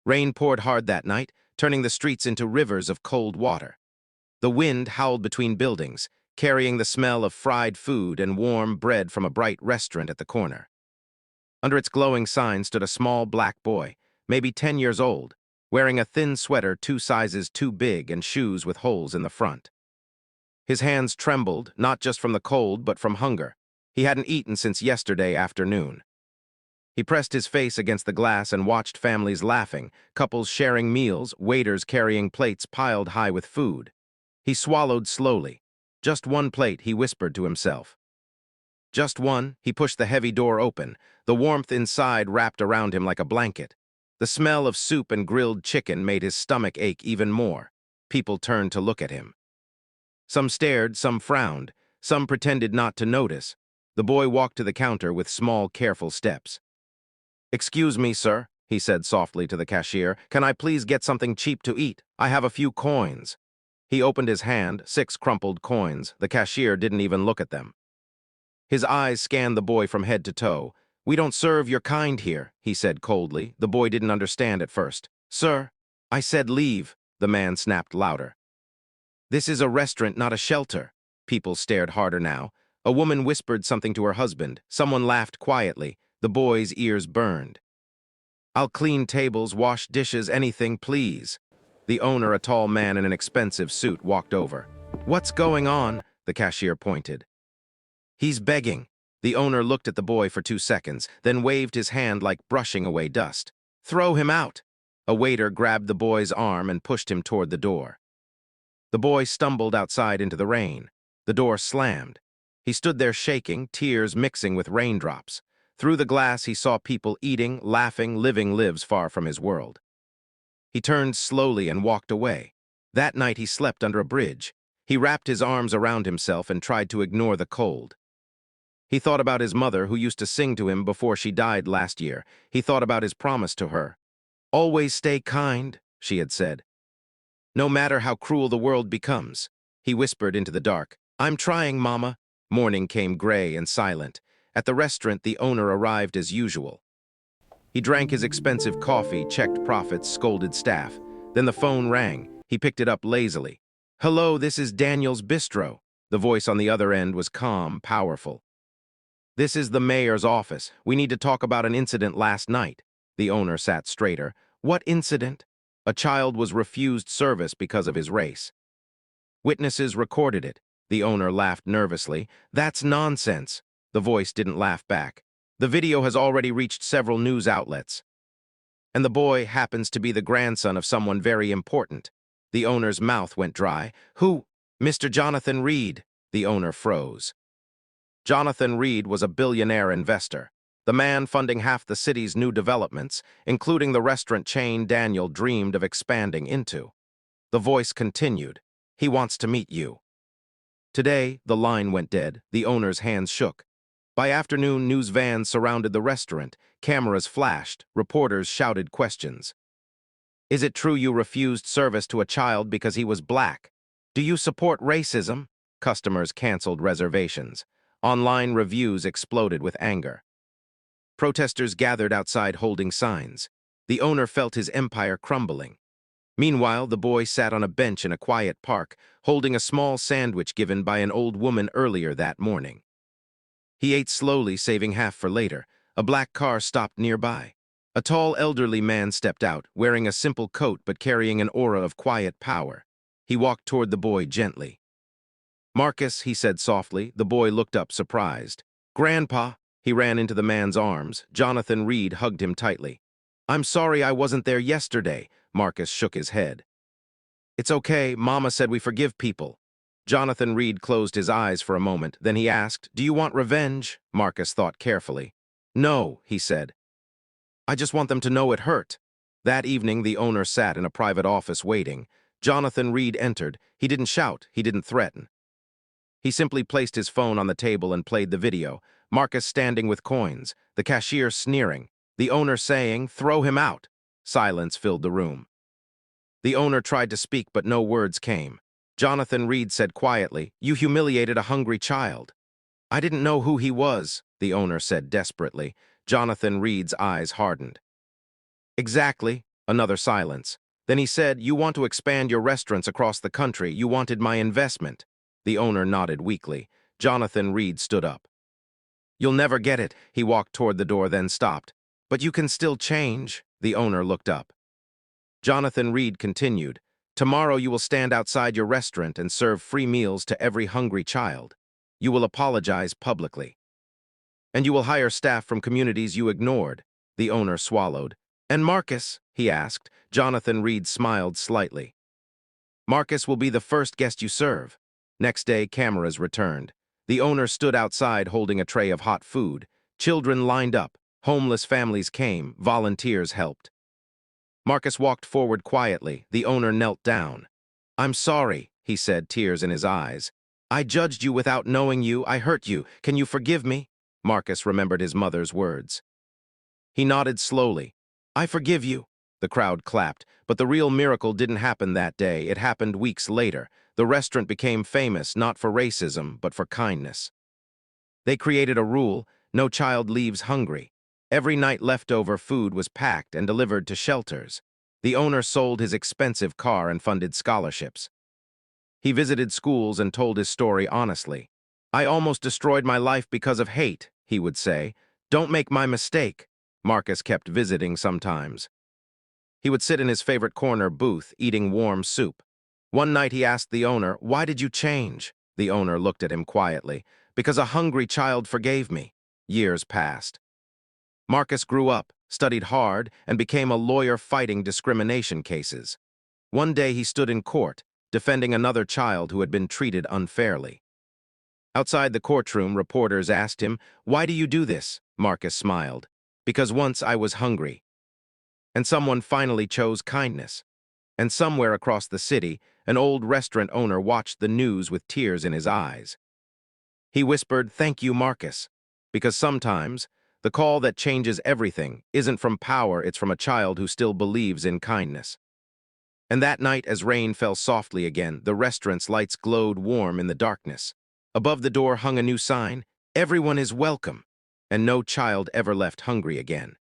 Rain poured hard that night, turning the streets into rivers of cold water. The wind howled between buildings, carrying the smell of fried food and warm bread from a bright restaurant at the corner. Under its glowing sign stood a small black boy, maybe 10 years old, wearing a thin sweater 2 sizes too big and shoes with holes in the front. His hands trembled, not just from the cold, but from hunger. He hadn't eaten since yesterday afternoon. He pressed his face against the glass and watched families laughing, couples sharing meals, waiters carrying plates piled high with food. He swallowed slowly. Just one plate, he whispered to himself. Just one. He pushed the heavy door open, the warmth inside wrapped around him like a blanket. The smell of soup and grilled chicken made his stomach ache even more. People turned to look at him. Some stared, some frowned, some pretended not to notice. The boy walked to the counter with small, careful steps. "Excuse me, sir," he said softly to the cashier. "Can I please get something cheap to eat? I have a few coins." He opened his hand, 6 crumpled coins. The cashier didn't even look at them. His eyes scanned the boy from head to toe. "We don't serve your kind here," he said coldly. The boy didn't understand at first. "Sir, I said leave," the man snapped louder. "This is a restaurant, not a shelter." People stared harder now. A woman whispered something to her husband. Someone laughed quietly. The boy's ears burned. "I'll clean tables, wash dishes, anything, please." The owner, a tall man in an expensive suit, walked over. "What's going on?" the cashier pointed. "He's begging." The owner looked at the boy for 2 seconds, then waved his hand like brushing away dust. "Throw him out." A waiter grabbed the boy's arm and pushed him toward the door. The boy stumbled outside into the rain. The door slammed. He stood there shaking, tears mixing with raindrops. Through the glass he saw people eating, laughing, living lives far from his world. He turned slowly and walked away. That night he slept under a bridge. He wrapped his arms around himself and tried to ignore the cold. He thought about his mother, who used to sing to him before she died last year. He thought about his promise to her. "Always stay kind," she had said. "No matter how cruel the world becomes." He whispered into the dark. "I'm trying, Mama." Morning came gray and silent. At the restaurant, the owner arrived as usual. He drank his expensive coffee, checked profits, scolded staff. Then the phone rang. He picked it up lazily. "Hello, this is Daniel's Bistro." The voice on the other end was calm, powerful. "This is the mayor's office. We need to talk about an incident last night." The owner sat straighter. "What incident?" "A child was refused service because of his race." "Witnesses recorded it." The owner laughed nervously. "That's nonsense." The voice didn't laugh back. "The video has already reached several news outlets. And the boy happens to be the grandson of someone very important." The owner's mouth went dry. "Who?" "Mr. Jonathan Reed." The owner froze. Jonathan Reed was a billionaire investor, the man funding half the city's new developments, including the restaurant chain Daniel dreamed of expanding into. The voice continued. "He wants to meet you." Today, the line went dead. The owner's hands shook. By afternoon, news vans surrounded the restaurant. Cameras flashed. Reporters shouted questions. "Is it true you refused service to a child because he was black? Do you support racism?" Customers canceled reservations. Online reviews exploded with anger. Protesters gathered outside holding signs. The owner felt his empire crumbling. Meanwhile, the boy sat on a bench in a quiet park, holding a small sandwich given by an old woman earlier that morning. He ate slowly, saving half for later. A black car stopped nearby. A tall, elderly man stepped out, wearing a simple coat but carrying an aura of quiet power. He walked toward the boy gently. "Marcus," he said softly. The boy looked up, surprised. "Grandpa." He ran into the man's arms. Jonathan Reed hugged him tightly. "I'm sorry I wasn't there yesterday." Marcus shook his head. "It's okay. Mama said we forgive people." Jonathan Reed closed his eyes for a moment. Then he asked, "Do you want revenge?" Marcus thought carefully. "No," he said. "I just want them to know it hurt." That evening, the owner sat in a private office waiting. Jonathan Reed entered. He didn't shout. He didn't threaten. He simply placed his phone on the table and played the video. Marcus standing with coins, the cashier sneering, the owner saying, "Throw him out." Silence filled the room. The owner tried to speak, but no words came. Jonathan Reed said quietly, "You humiliated a hungry child." "I didn't know who he was," the owner said desperately. Jonathan Reed's eyes hardened. "Exactly. Another silence. Then he said, "You want to expand your restaurants across the country. You wanted my investment." The owner nodded weakly. Jonathan Reed stood up. "You'll never get it." He walked toward the door, then stopped. "But you can still change." The owner looked up. Jonathan Reed continued, "Tomorrow you will stand outside your restaurant and serve free meals to every hungry child. You will apologize publicly. And you will hire staff from communities you ignored." The owner swallowed. "And Marcus?" he asked. Jonathan Reed smiled slightly. "Marcus will be the first guest you serve." Next day, cameras returned. The owner stood outside holding a tray of hot food. Children lined up. Homeless families came. Volunteers helped. Marcus walked forward quietly. The owner knelt down. "I'm sorry," he said, tears in his eyes. "I judged you without knowing you. I hurt you. Can you forgive me?" Marcus remembered his mother's words. He nodded slowly. "I forgive you." The crowd clapped, but the real miracle didn't happen that day. It happened weeks later. The restaurant became famous not for racism, but for kindness. They created a rule: no child leaves hungry. Every night leftover food was packed and delivered to shelters. The owner sold his expensive car and funded scholarships. He visited schools and told his story honestly. "I almost destroyed my life because of hate," he would say. "Don't make my mistake." Marcus kept visiting sometimes. He would sit in his favorite corner booth, eating warm soup. One night he asked the owner, "Why did you change?" The owner looked at him quietly. "Because a hungry child forgave me." Years passed. Marcus grew up, studied hard, and became a lawyer fighting discrimination cases. One day he stood in court, defending another child who had been treated unfairly. Outside the courtroom, reporters asked him, "Why do you do this?" Marcus smiled. "Because once I was hungry." And someone finally chose kindness. And somewhere across the city, an old restaurant owner watched the news with tears in his eyes. He whispered, "Thank you, Marcus." Because sometimes, the call that changes everything isn't from power, it's from a child who still believes in kindness. And that night, as rain fell softly again, the restaurant's lights glowed warm in the darkness. Above the door hung a new sign: "Everyone is welcome," and no child ever left hungry again.